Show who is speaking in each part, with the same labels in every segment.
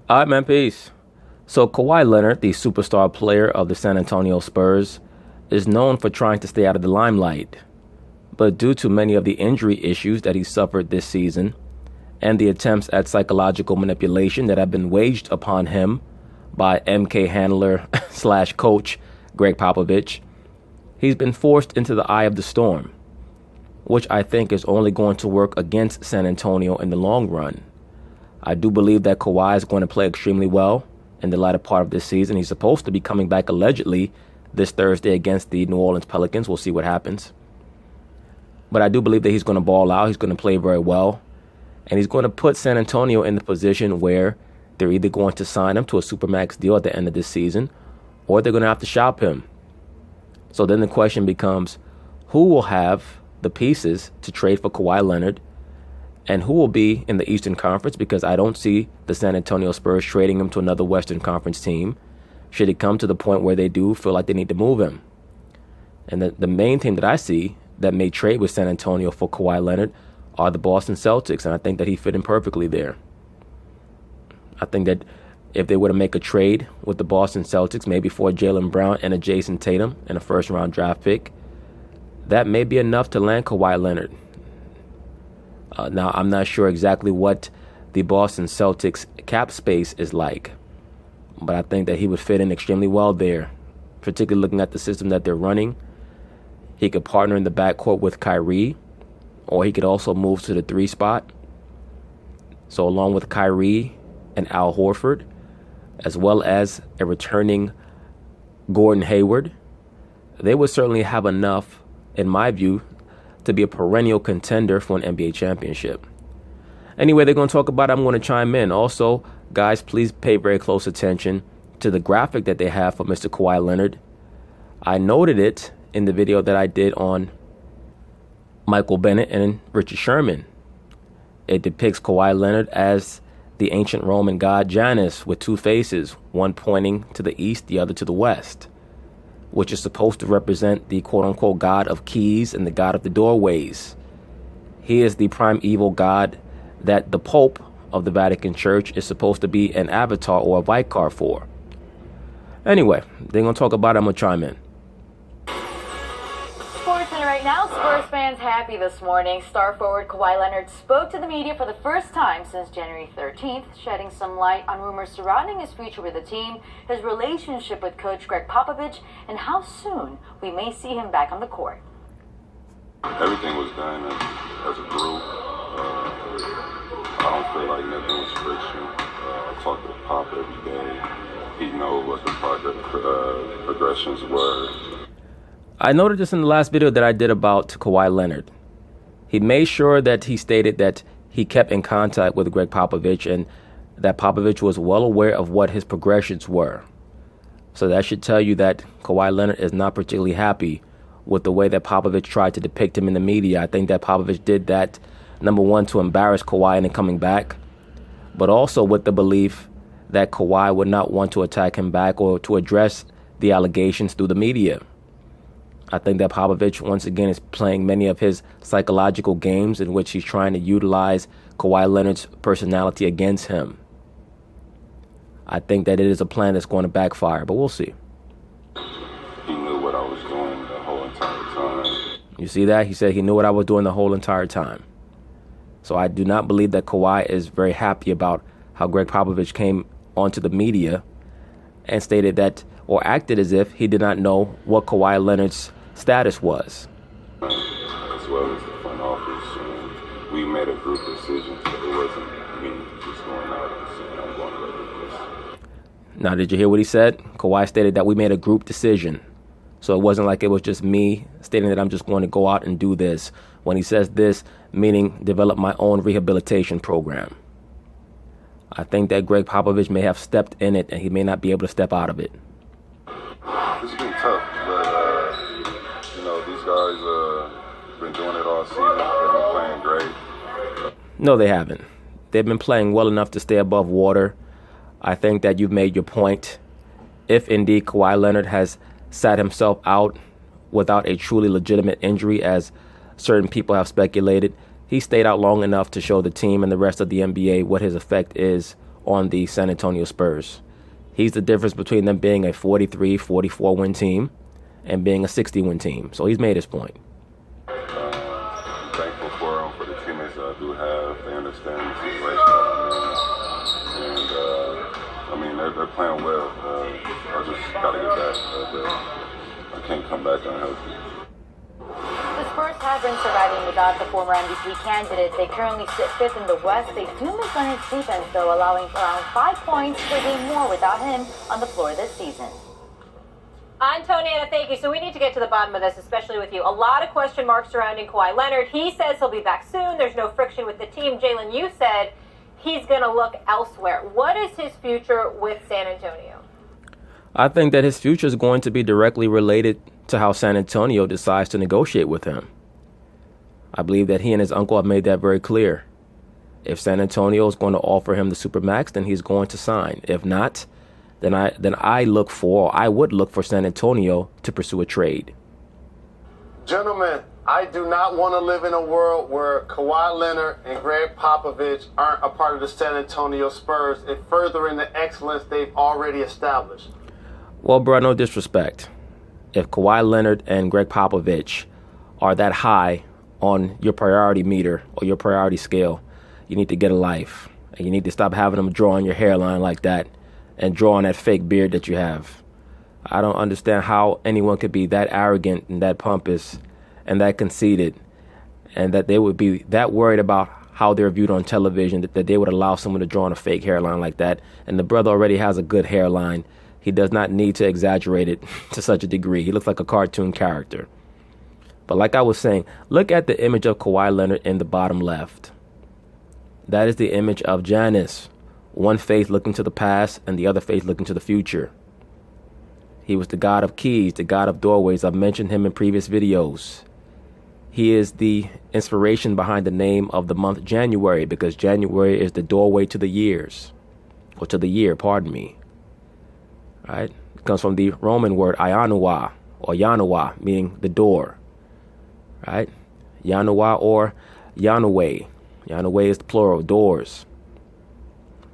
Speaker 1: All right, man, peace. So Kawhi Leonard, the superstar player of the San Antonio Spurs, is known for trying to stay out of the limelight. But due to many of the injury issues that he suffered this season and the attempts at psychological manipulation that have been waged upon him by MK handler slash coach Greg Popovich, he's been forced into the eye of the storm, which I think is only going to work against San Antonio in the long run. I do believe that Kawhi is going to play extremely well in the latter part of this season. He's supposed to be coming back allegedly this Thursday against the New Orleans Pelicans. We'll see what happens. But I do believe that he's going to ball out. He's going to play very well. And he's going to put San Antonio in the position where they're either going to sign him to a Supermax deal at the end of this season, or they're going to have to shop him. So then the question becomes, who will have the pieces to trade for Kawhi Leonard, and who will be in the Eastern Conference? Because I don't see the San Antonio Spurs trading him to another Western Conference team should it come to the point where they do feel like they need to move him. And the main team that I see that may trade with San Antonio for Kawhi Leonard are the Boston Celtics, and I think that he fit in perfectly there. I think that if they were to make a trade with the Boston Celtics, maybe for Jaylen Brown and a Jason Tatum and a first-round draft pick, that may be enough to land Kawhi Leonard. Now, I'm not sure exactly what the Boston Celtics cap space is like, but I think that he would fit in extremely well there, particularly looking at the system that they're running. He could partner in the backcourt with Kyrie, or he could also move to the 3 spot. So along with Kyrie and Al Horford, as well as a returning Gordon Hayward, they would certainly have enough, in my view, to be a perennial contender for an NBA championship. Anyway, they're going to talk about it. I'm going to chime in. Also, guys, please pay very close attention to the graphic that they have for Mr. Kawhi Leonard. I noted it in the video that I did on Michael Bennett and Richard Sherman. It depicts Kawhi Leonard as the ancient Roman god Janus with 2 faces, one pointing to the east, the other to the west, which is supposed to represent the quote-unquote god of keys and the god of the doorways. He is the primeval god that the Pope of the Vatican Church is supposed to be an avatar or a vicar for. Anyway, they're going to talk about it. I'm going to chime in.
Speaker 2: SportsCenter right now, Spurs fans happy this morning. Star forward Kawhi Leonard spoke to the media for the first time since January 13th, shedding some light on rumors surrounding his future with the team, his relationship with coach Greg Popovich, and how soon we may see him back on the court.
Speaker 3: Everything was done as a group. I don't feel like nothing was friction. I talk to Pop every day. He knows what the progressions were.
Speaker 1: I noted this in the last video that I did about Kawhi Leonard. He made sure that he stated that he kept in contact with Greg Popovich and that Popovich was well aware of what his progressions were. So that should tell you that Kawhi Leonard is not particularly happy with the way that Popovich tried to depict him in the media. I think that Popovich did that, number one, to embarrass Kawhi into coming back, but also with the belief that Kawhi would not want to attack him back or to address the allegations through the media. I think that Popovich, once again, is playing many of his psychological games in which he's trying to utilize Kawhi Leonard's personality against him. I think that it is a plan that's going to backfire, but we'll see.
Speaker 3: He knew what I was doing the whole entire time.
Speaker 1: You see that? He said he knew what I was doing the whole entire time. So I do not believe that Kawhi is very happy about how Greg Popovich came onto the media and stated that, or acted as if he did not know what Kawhi Leonard's status was.
Speaker 3: As well as the front office, we made a group decision, so it wasn't me just going out and saying I'm going to let this.
Speaker 1: Now, did you hear what he said? Kawhi stated that we made a group decision. So it wasn't like it was just me stating that I'm just going to go out and do this. When he says this, meaning develop my own rehabilitation program. I think that Greg Popovich may have stepped in it and he may not be able to step out of it.
Speaker 3: It's been tough, but, these guys been doing it all season. They've been playing great.
Speaker 1: No, they haven't. They've been playing well enough to stay above water. I think that you've made your point. If indeed Kawhi Leonard has sat himself out without a truly legitimate injury, as certain people have speculated, he stayed out long enough to show the team and the rest of the NBA what his effect is on the San Antonio Spurs. He's the difference between them being a 43, 44 win team and being a 60-win team. So he's made his point.
Speaker 3: I'm thankful for them, for the teammates that I do have. They understand the situation that I'm in. And, I mean, they're playing well. I just got to get back. I can't come back unhealthy.
Speaker 2: The Spurs have been surviving without the former MVP candidate. They currently sit fifth in the West. They do miss Leonard's defense, though, allowing around 5 points per game more without him on the floor this season.
Speaker 4: Antonio, thank you. So we need to get to the bottom of this, especially with you. A lot of question marks surrounding Kawhi Leonard. He says he'll be back soon. There's no friction with the team. Jalen, you said he's going to look elsewhere. What is his future with San Antonio?
Speaker 1: I think that his future is going to be directly related to how San Antonio decides to negotiate with him. I believe that he and his uncle have made that very clear. If San Antonio is going to offer him the Supermax, then he's going to sign. If not, then I would look for San Antonio to pursue a trade.
Speaker 5: Gentlemen, I do not want to live in a world where Kawhi Leonard and Greg Popovich aren't a part of the San Antonio Spurs and furthering the excellence they've already established.
Speaker 1: Well, bro, no disrespect. If Kawhi Leonard and Greg Popovich are that high on your priority meter or your priority scale, you need to get a life. And you need to stop having them draw on your hairline like that and draw on that fake beard that you have. I don't understand how anyone could be that arrogant and that pompous and that conceited, and that they would be that worried about how they're viewed on television that they would allow someone to draw on a fake hairline like that. And the brother already has a good hairline. He does not need to exaggerate it to such a degree. He looks like a cartoon character. But like I was saying, look at the image of Kawhi Leonard in the bottom left. That is the image of Janus. One face looking to the past and the other face looking to the future. He was the god of keys, the god of doorways. I've mentioned him in previous videos. He is the inspiration behind the name of the month January, because January is the doorway to the years. Or to the year, pardon me. Right? It comes from the Roman word Ionoua, or Yanoua, meaning the door. Right? Yanoua or Yanoway. Yanoway is the plural, doors.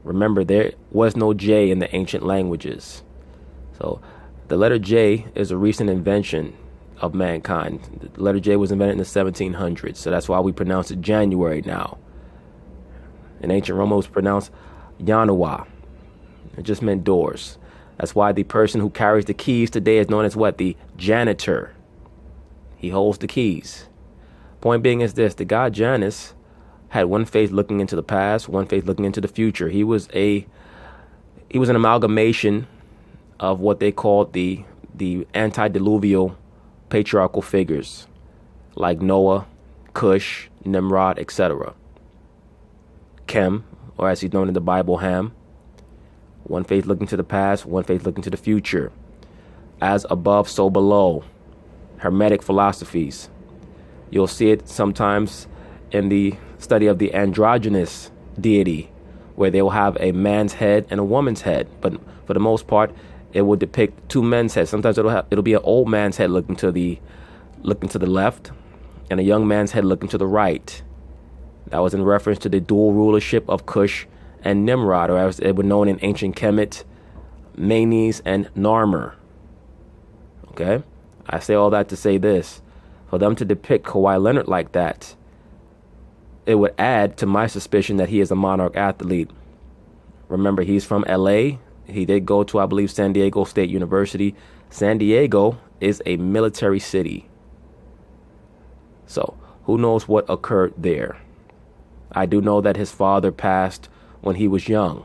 Speaker 1: Remember, there was no J in the ancient languages. So the letter J is a recent invention of mankind. The letter J was invented in the 1700s, so that's why we pronounce it January now. In ancient Rome, it was pronounced Yanoua. It just meant doors. That's why the person who carries the keys today is known as what? The janitor. He holds the keys. Point being is this: the god Janus had one face looking into the past, one face looking into the future. He was an amalgamation of what they called the antediluvial patriarchal figures, like Noah, Cush, Nimrod, etc. Chem, or as he's known in the Bible, Ham. One face looking to the past, one face looking to the future. As above, so below. Hermetic philosophies. You'll see it sometimes in the study of the androgynous deity, where they will have a man's head and a woman's head. But for the most part, it will depict two men's heads. Sometimes it'll be an old man's head looking to the left, and a young man's head looking to the right. That was in reference to the dual rulership of Cush and Nimrod, or as it was known in ancient Kemet, Manes and Narmer. Okay? I say all that to say this. For them to depict Kawhi Leonard like that, it would add to my suspicion that he is a monarch athlete. Remember, he's from LA. He did go to, I believe, San Diego State University. San Diego is a military city. So, who knows what occurred there? I do know that his father passed when he was young.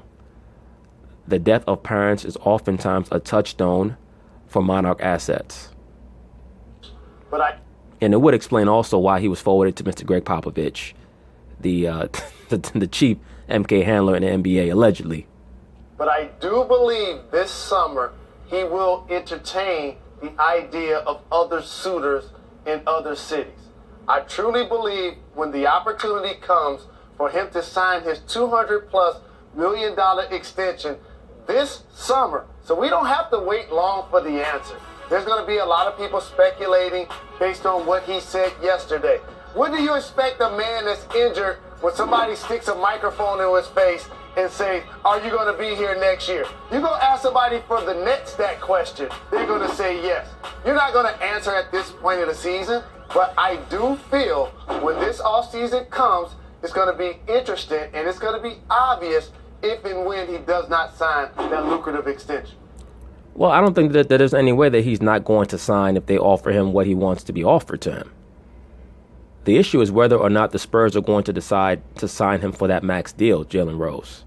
Speaker 1: The death of parents is oftentimes a touchstone for monarch assets. And it would explain also why he was forwarded to Mr. Greg Popovich, the chief MK handler in the NBA, allegedly.
Speaker 5: But I do believe this summer he will entertain the idea of other suitors in other cities. I truly believe when the opportunity comes for him to sign his $200+ million extension this summer, so we don't have to wait long for the answer. There's going to be a lot of people speculating based on what he said yesterday. What do you expect a man that's injured when somebody sticks a microphone in his face and say, are you going to be here next year? You're going to ask somebody for the Nets that question. They're going to say yes. You're not going to answer at this point of the season, but I do feel when this offseason comes, it's going to be interesting and it's going to be obvious if and when he does not sign that lucrative extension.
Speaker 1: Well, I don't think that there's any way that he's not going to sign if they offer him what he wants to be offered to him. The issue is whether or not the Spurs are going to decide to sign him for that max deal, Jalen Rose.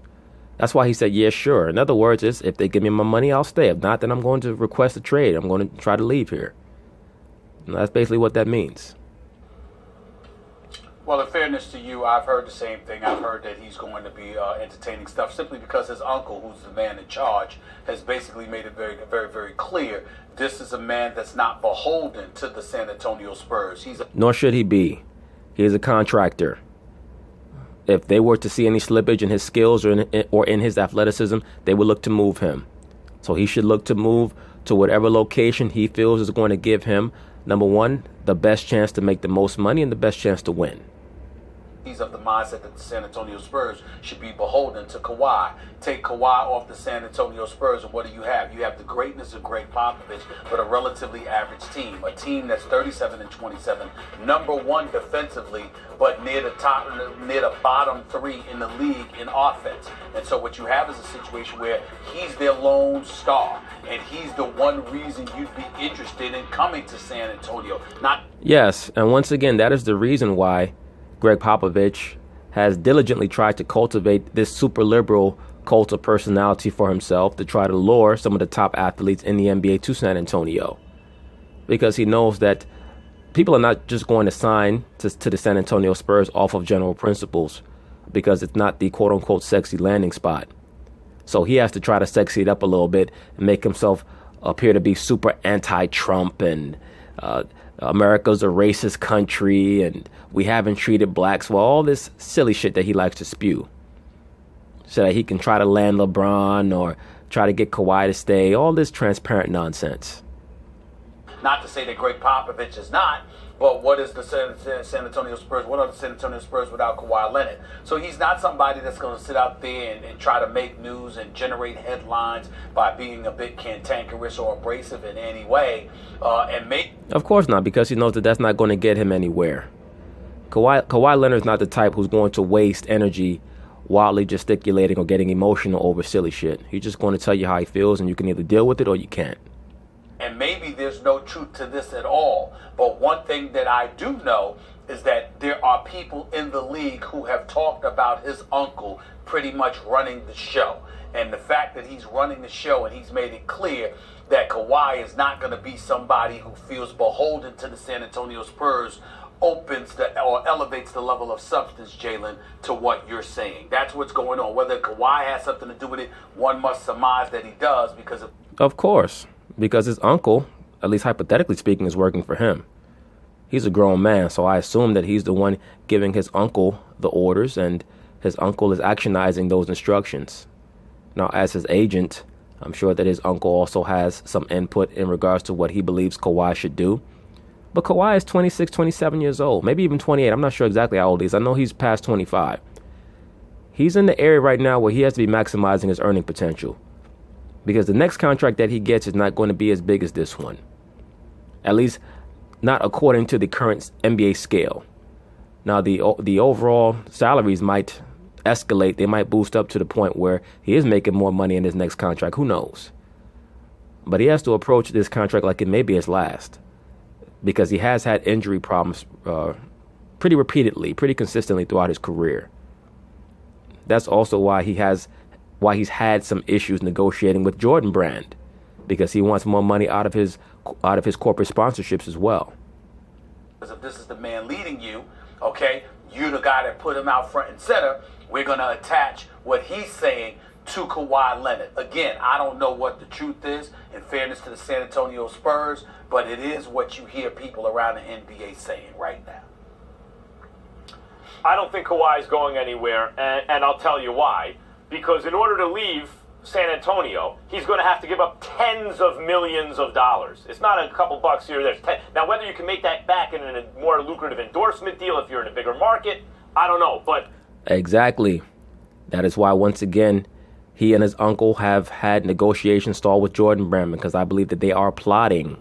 Speaker 1: That's why he said, yeah, sure. In other words, is if they give me my money, I'll stay. If not, then I'm going to request a trade. I'm going to try to leave here. And that's basically what that means.
Speaker 6: Well, in fairness to you, I've heard the same thing. I've heard that he's going to be entertaining stuff simply because his uncle, who's the man in charge, has basically made it very, very, very clear. This is a man that's not beholden to the San Antonio Spurs.
Speaker 1: Nor should he be. He is a contractor. If they were to see any slippage in his skills or in his athleticism, they would look to move him. So he should look to move to whatever location he feels is going to give him, number one, the best chance to make the most money and the best chance to win.
Speaker 6: He's of the mindset that the San Antonio Spurs should be beholden to Kawhi. Take Kawhi off the San Antonio Spurs, and what do you have? You have the greatness of Greg Popovich, but a relatively average team. A team that's 37-27, number one defensively, but near the bottom three in the league in offense. And so what you have is a situation where he's their lone star, and he's the one reason you'd be interested in coming to San Antonio.
Speaker 1: Yes, and once again, that is the reason why Greg Popovich has diligently tried to cultivate this super liberal cult of personality for himself to try to lure some of the top athletes in the NBA to San Antonio. Because he knows that people are not just going to sign to the San Antonio Spurs off of general principles because it's not the quote-unquote sexy landing spot. So he has to try to sexy it up a little bit and make himself appear to be super anti-Trump and America's a racist country and we haven't treated blacks well, all this silly shit that he likes to spew so that he can try to land LeBron or try to get Kawhi to stay, all this transparent nonsense.
Speaker 6: Not to say that Greg Popovich is not, but what is the San Antonio Spurs? What are the San Antonio Spurs without Kawhi Leonard? So he's not somebody that's going to sit out there and try to make news and generate headlines by being a bit cantankerous or abrasive in any way.
Speaker 1: Of course not, because he knows that that's not going to get him anywhere. Kawhi Leonard's not the type who's going to waste energy wildly gesticulating or getting emotional over silly shit. He's just going to tell you how he feels, and you can either deal with it or you can't.
Speaker 6: And maybe there's no truth to this at all. But one thing that I do know is that there are people in the league who have talked about his uncle pretty much running the show. And the fact that he's running the show and he's made it clear that Kawhi is not going to be somebody who feels beholden to the San Antonio Spurs elevates the level of substance, Jalen, to what you're saying. That's what's going on. Whether Kawhi has something to do with it, one must surmise that he does because
Speaker 1: of course. Because his uncle, at least hypothetically speaking, is working for him. He's a grown man, so I assume that he's the one giving his uncle the orders, and his uncle is actionizing those instructions. Now, as his agent, I'm sure that his uncle also has some input in regards to what he believes Kawhi should do. But Kawhi is 26, 27 years old, maybe even 28. I'm not sure exactly how old he is. I know he's past 25. He's in the area right now where he has to be maximizing his earning potential. Because the next contract that he gets is not going to be as big as this one. At least not according to the current NBA scale. Now, the overall salaries might escalate. They might boost up to the point where he is making more money in his next contract. Who knows? But he has to approach this contract like it may be his last. Because he has had injury problems pretty repeatedly, pretty consistently throughout his career. That's also why he's had some issues negotiating with Jordan Brand, because he wants more money out of his corporate sponsorships as well.
Speaker 6: Because if this is the man leading you, okay, you're the guy that put him out front and center. We're going to attach what he's saying to Kawhi Leonard. Again, I don't know what the truth is, in fairness to the San Antonio Spurs, but it is what you hear people around the NBA saying right now.
Speaker 7: I don't think Kawhi is going anywhere, and I'll tell you why. Because in order to leave San Antonio, he's going to have to give up tens of millions of dollars. It's not a couple bucks here. Now, whether you can make that back in a more lucrative endorsement deal if you're in a bigger market, I don't know. But
Speaker 1: exactly. That is why, once again, he and his uncle have had negotiations stalled with Jordan Brandman, because I believe that they are plotting.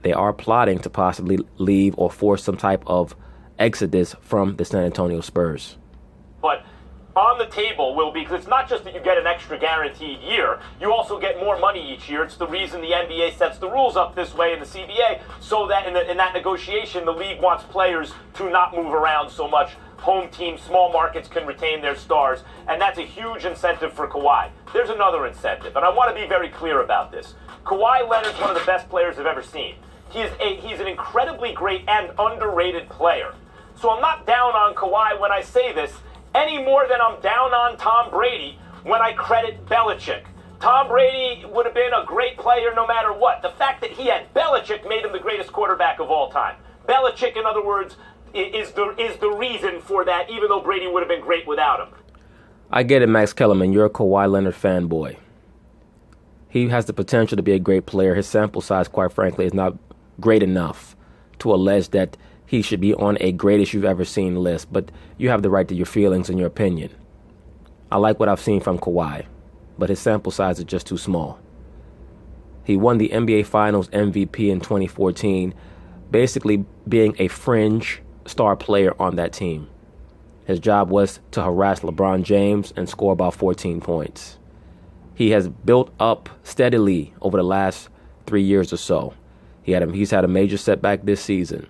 Speaker 1: They are plotting to possibly leave or force some type of exodus from the San Antonio Spurs.
Speaker 7: But on the table will be, because it's not just that you get an extra guaranteed year, you also get more money each year. It's the reason the NBA sets the rules up this way in the CBA, so that in that negotiation, the league wants players to not move around so much. Home teams, small markets can retain their stars, and that's a huge incentive for Kawhi. There's another incentive, and I want to be very clear about this. Kawhi Leonard's one of the best players I've ever seen. He's an incredibly great and underrated player. So I'm not down on Kawhi when I say this, any more than I'm down on Tom Brady when I credit Belichick. Tom Brady would have been a great player no matter what. The fact that he had Belichick made him the greatest quarterback of all time. Belichick, in other words, is the reason for that, even though Brady would have been great without him.
Speaker 1: I get it, Max Kellerman. You're a Kawhi Leonard fanboy. He has the potential to be a great player. His sample size, quite frankly, is not great enough to allege that he should be on a greatest you've ever seen list. But you have the right to your feelings and your opinion. I like what I've seen from Kawhi, but his sample size is just too small. He won the NBA Finals MVP in 2014, basically being a fringe star player on that team. His job was to harass LeBron James and score about 14 points. He has built up steadily over the last 3 years or so. He's had a major setback this season.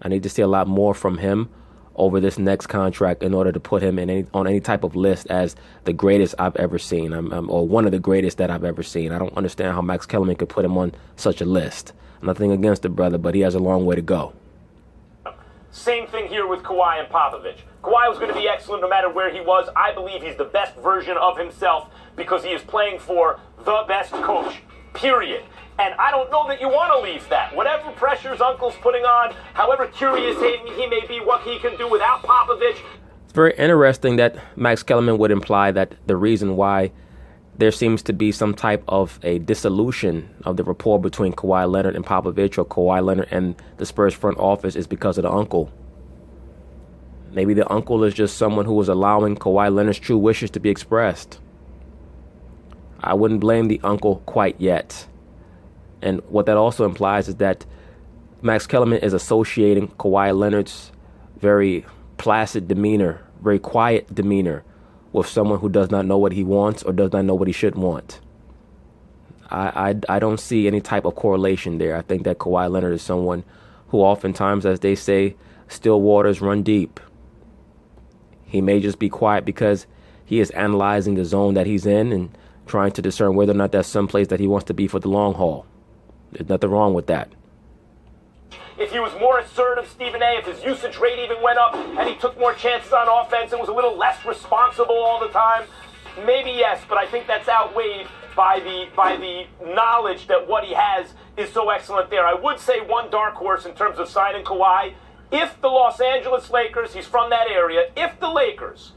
Speaker 1: I need to see a lot more from him over this next contract in order to put him on any type of list as the greatest I've ever seen, or one of the greatest that I've ever seen. I don't understand how Max Kellerman could put him on such a list. Nothing against the brother, but he has a long way to go.
Speaker 7: Same thing here with Kawhi and Popovich. Kawhi was going to be excellent no matter where he was. I believe he's the best version of himself because he is playing for the best coach, period. And I don't know that you want to leave that. Whatever pressures Uncle's putting on, however curious he may be what he can do without Popovich.
Speaker 1: It's very interesting that Max Kellerman would imply that the reason why there seems to be some type of a dissolution of the rapport between Kawhi Leonard and Popovich, or Kawhi Leonard and the Spurs front office, is because of the uncle. Maybe the uncle is just someone who is allowing Kawhi Leonard's true wishes to be expressed. I wouldn't blame the uncle quite yet. And what that also implies is that Max Kellerman is associating Kawhi Leonard's very placid demeanor, very quiet demeanor, with someone who does not know what he wants or does not know what he should want. I don't see any type of correlation there. I think that Kawhi Leonard is someone who oftentimes, as they say, still waters run deep. He may just be quiet because he is analyzing the zone that he's in and trying to discern whether or not that's someplace that he wants to be for the long haul. There's nothing wrong with that.
Speaker 7: If he was more assertive, Stephen A., if his usage rate even went up and he took more chances on offense and was a little less responsible all the time, maybe yes, but I think that's outweighed by the knowledge that what he has is so excellent there. I would say one dark horse in terms of signing Kawhi, if the Los Angeles Lakers, he's from that area, if the Lakers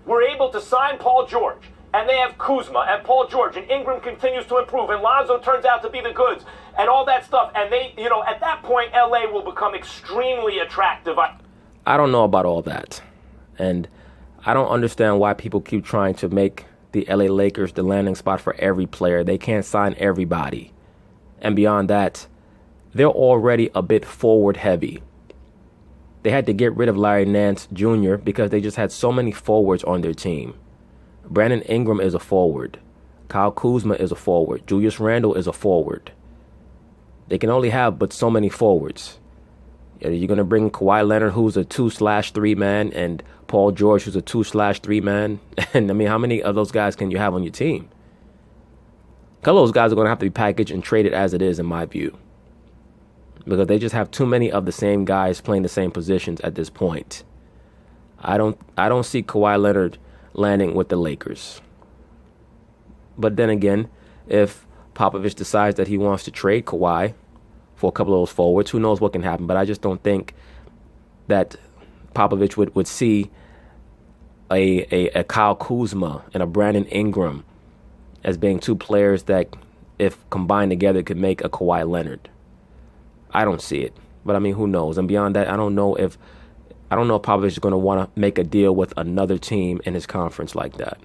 Speaker 7: were able to sign Paul George, and they have Kuzma and Paul George, and Ingram continues to improve, and Lonzo turns out to be the goods, and all that stuff, and they, at that point, LA will become extremely attractive.
Speaker 1: I don't know about all that. And I don't understand why people keep trying to make the LA Lakers the landing spot for every player. They can't sign everybody. And beyond that, they're already a bit forward heavy. They had to get rid of Larry Nance Jr. because they just had so many forwards on their team. Brandon Ingram is a forward. Kyle Kuzma is a forward. Julius Randle is a forward. They can only have but so many forwards. You're going to bring Kawhi Leonard, who's a 2/3 man, and Paul George, who's a 2/3 man. And, how many of those guys can you have on your team? A couple of those guys are going to have to be packaged and traded as it is, in my view. Because they just have too many of the same guys playing the same positions at this point. I don't see Kawhi Leonard landing with the Lakers. But then again, if Popovich decides that he wants to trade Kawhi for a couple of those forwards, who knows what can happen. But I just don't think that Popovich would see a Kyle Kuzma and a Brandon Ingram as being two players that, if combined together, could make a Kawhi Leonard. I don't see it. But who knows? And beyond that, I don't know if I don't know if Popovich is going to want to make a deal with another team in his conference like that.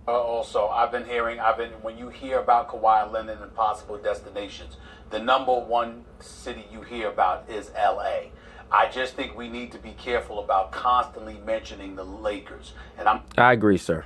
Speaker 6: Also, when you hear about Kawhi Leonard and possible destinations, the number one city you hear about is LA. I just think we need to be careful about constantly mentioning the Lakers.
Speaker 1: I agree, sir.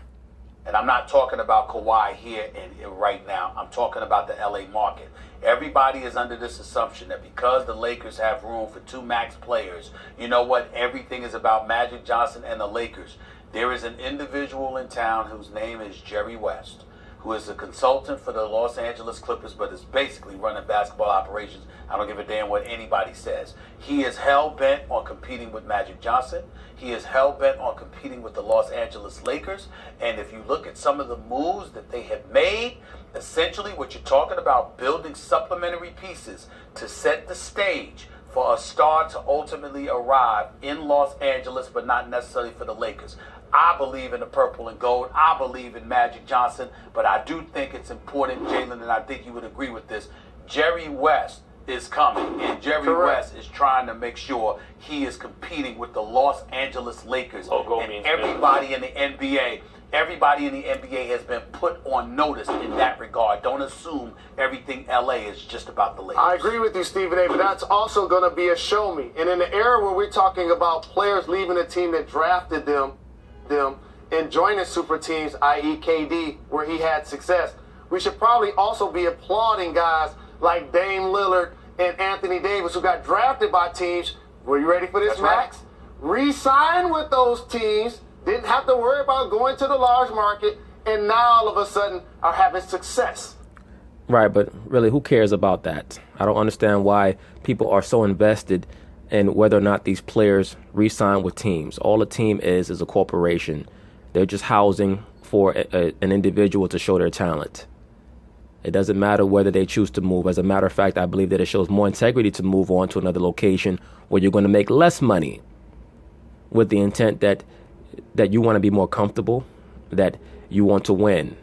Speaker 6: And I'm not talking about Kawhi here and right now. I'm talking about the LA market. Everybody is under this assumption that because the Lakers have room for 2 max players, you know what? Everything is about Magic Johnson and the Lakers. There is an individual in town whose name is Jerry West, who is a consultant for the Los Angeles Clippers, but is basically running basketball operations. I don't give a damn what anybody says. He is hell-bent on competing with Magic Johnson. He is hell-bent on competing with the Los Angeles Lakers. And if you look at some of the moves that they have made, essentially what you're talking about, building supplementary pieces to set the stage for a star to ultimately arrive in Los Angeles, but not necessarily for the Lakers. I believe in the purple and gold. I believe in Magic Johnson, but I do think it's important, Jalen, and I think you would agree with this. Jerry West is coming, and Jerry West is trying to make sure he is competing with the Los Angeles Lakers. And everybody in the NBA, has been put on notice in that regard. Don't assume everything LA is just about the Lakers.
Speaker 5: I agree with you, Stephen A., but that's also going to be a show me. And in the era where we're talking about players leaving a team that drafted them and joining super teams, i.e. KD, where he had success, we should probably also be applauding guys like Dame Lillard and Anthony Davis, who got drafted by teams. Were you ready for this, Max? Right. Re-signed with those teams, didn't have to worry about going to the large market, and now all of a sudden are having success.
Speaker 1: Right, but really, who cares about that? I don't understand why people are so invested in whether or not these players re-sign with teams. All a team is a corporation. They're just housing for an individual to show their talent. It doesn't matter whether they choose to move. As a matter of fact, I believe that it shows more integrity to move on to another location where you're going to make less money with the intent that you want to be more comfortable, that you want to win.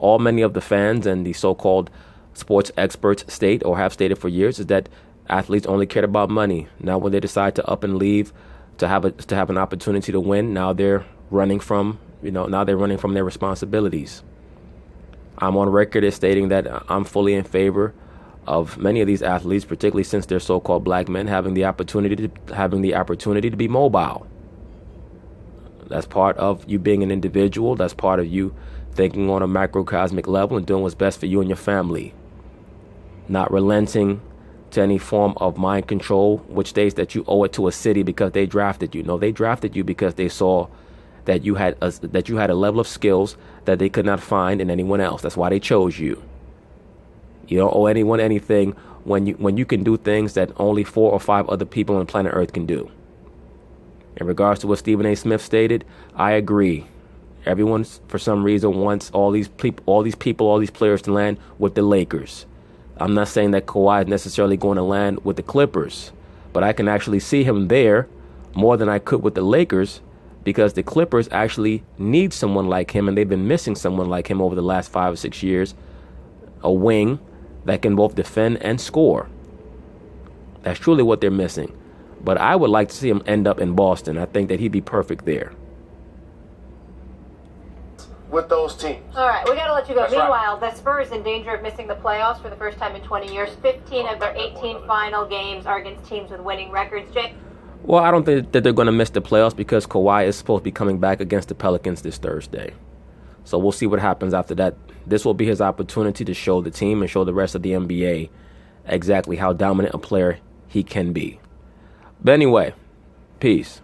Speaker 1: Many of the fans and the so-called sports experts state, or have stated for years, is that athletes only cared about money. Now when they decide to up and leave to have an opportunity to win, now they're running from their responsibilities. I'm on record as stating that I'm fully in favor of many of these athletes, particularly since they're so-called black men, having the opportunity to be mobile. That's part of you being an individual. That's part of you thinking on a macrocosmic level and doing what's best for you and your family. Not relenting to any form of mind control, which states that you owe it to a city because they drafted you. No, they drafted you because they saw that you had a level of skills that they could not find in anyone else. That's why they chose you. You don't owe anyone anything when you can do things that only 4 or 5 other people on planet Earth can do. In regards to what Stephen A. Smith stated, I agree. Everyone, for some reason, wants all these players to land with the Lakers. I'm not saying that Kawhi is necessarily going to land with the Clippers, but I can actually see him there more than I could with the Lakers, because the Clippers actually need someone like him, and they've been missing someone like him over the last 5 or 6 years, a wing that can both defend and score. That's truly what they're missing. But I would like to see him end up in Boston. I think that he'd be perfect there.
Speaker 5: With those teams.
Speaker 4: All right, we got to let you go.
Speaker 6: That's
Speaker 4: Meanwhile, the Spurs in danger of missing the playoffs for the first time in 20 years. 15 of their 18 final games are against teams with winning records. Jay?
Speaker 1: Well, I don't think that they're going to miss the playoffs because Kawhi is supposed to be coming back against the Pelicans this Thursday. So we'll see what happens after that. This will be his opportunity to show the team and show the rest of the NBA exactly how dominant a player he can be. But anyway, peace.